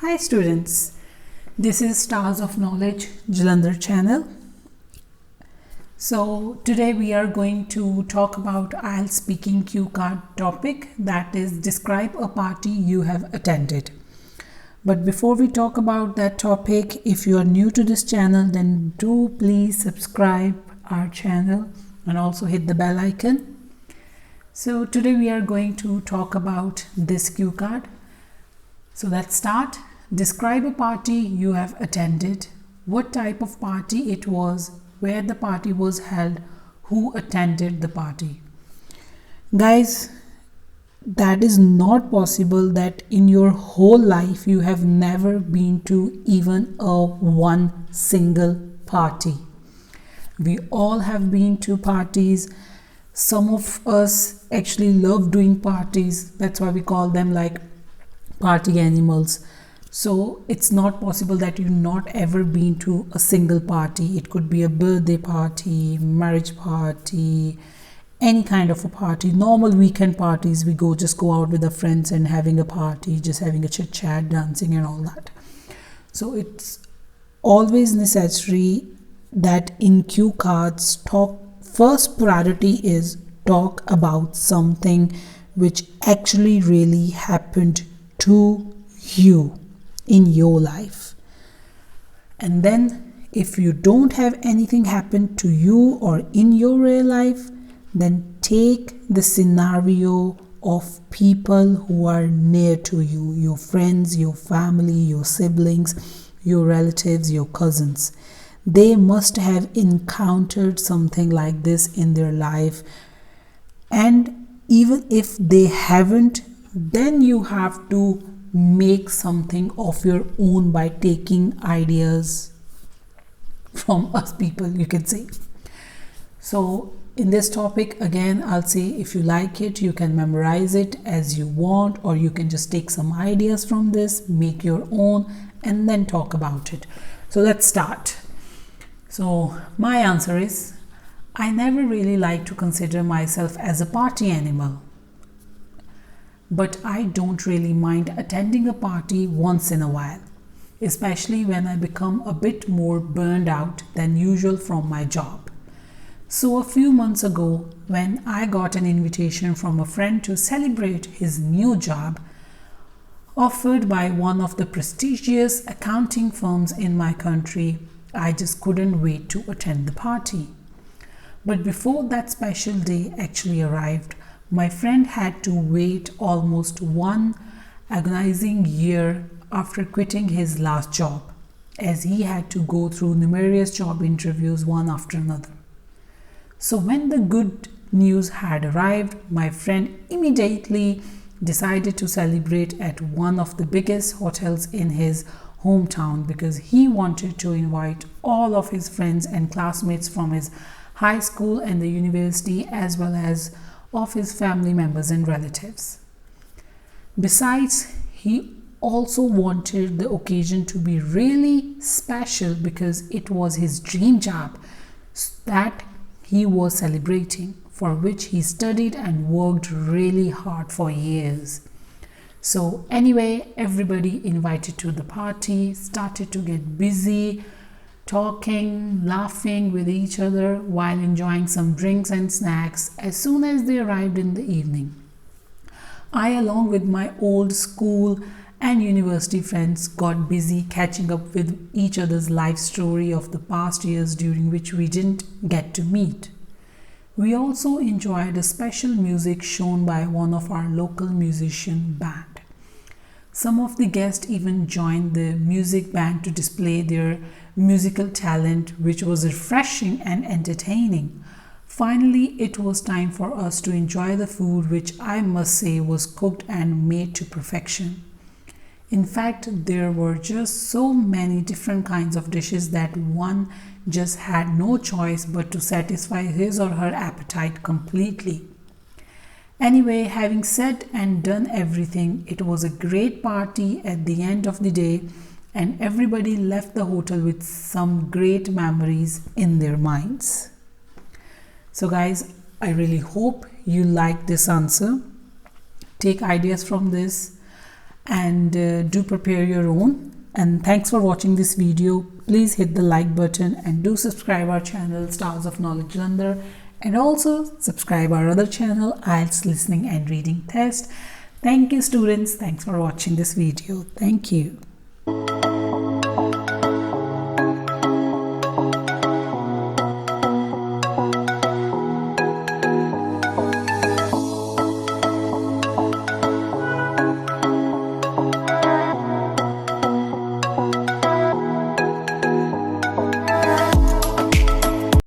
Hi students, this is Stars of Knowledge Jalandhar channel. So today we are going to talk about IELTS speaking cue card topic, that is describe a party you have attended. But before we talk about that topic, if you are new to this channel, then do please subscribe our channel and also hit the bell icon. So today we are going to talk about this cue card. So let's start. Describe a party you have attended, what type of party it was, where the party was held, who attended the party. Guys, that is not possible that in your whole life you have never been to even a one single party. We all have been to parties. Some of us actually love doing parties. That's why we call them like party animals. So it's not possible that you've not ever been to a single party. It could be a birthday party, marriage party, any kind of a party. Normal weekend parties, we just go out with our friends and having a party, just having a chit chat, dancing and all that. So it's always necessary that in cue cards, first priority is talk about something which actually really happened to you in your life. And then if you don't have anything happen to you or in your real life, then take the scenario of people who are near to you, your friends, your family, your siblings, your relatives, your cousins. They must have encountered something like this in their life, and even if they haven't, then you have to make something of your own by taking ideas from us people, you can say. So in this topic, again, I'll say if you like it, you can memorize it as you want, or you can just take some ideas from this, make your own, and then talk about it. So let's start. So my answer is, I never really like to consider myself as a party animal. But I don't really mind attending a party once in a while, especially when I become a bit more burned out than usual from my job. So a few months ago, when I got an invitation from a friend to celebrate his new job offered by one of the prestigious accounting firms in my country, I just couldn't wait to attend the party. But before that special day actually arrived, my friend had to wait almost one agonizing year after quitting his last job, as he had to go through numerous job interviews one after another. So when the good news had arrived, my friend immediately decided to celebrate at one of the biggest hotels in his hometown, because he wanted to invite all of his friends and classmates from his high school and the university, as well as of his family members and relatives. Besides, he also wanted the occasion to be really special because it was his dream job that he was celebrating, for which he studied and worked really hard for years. So anyway, everybody invited to the party started to get busy, talking, laughing with each other while enjoying some drinks and snacks as soon as they arrived in the evening. I, along with my old school and university friends, got busy catching up with each other's life story of the past years during which we didn't get to meet. We also enjoyed a special music shown by one of our local musician band. Some of the guests even joined the music band to display their musical talent, which was refreshing and entertaining. Finally, it was time for us to enjoy the food, which I must say was cooked and made to perfection. In fact, there were just so many different kinds of dishes that one just had no choice but to satisfy his or her appetite completely. Anyway, having said and done everything, it was a great party at the end of the day, and everybody left the hotel with some great memories in their minds. So guys, I really hope you like this answer. Take ideas from this and do prepare your own. And thanks for watching this video. Please hit the like button and do subscribe our channel Stars of Knowledge Jalandhar, and also subscribe our other channel IELTS Listening and Reading Test. Thank you students. Thanks for watching this video. Thank you.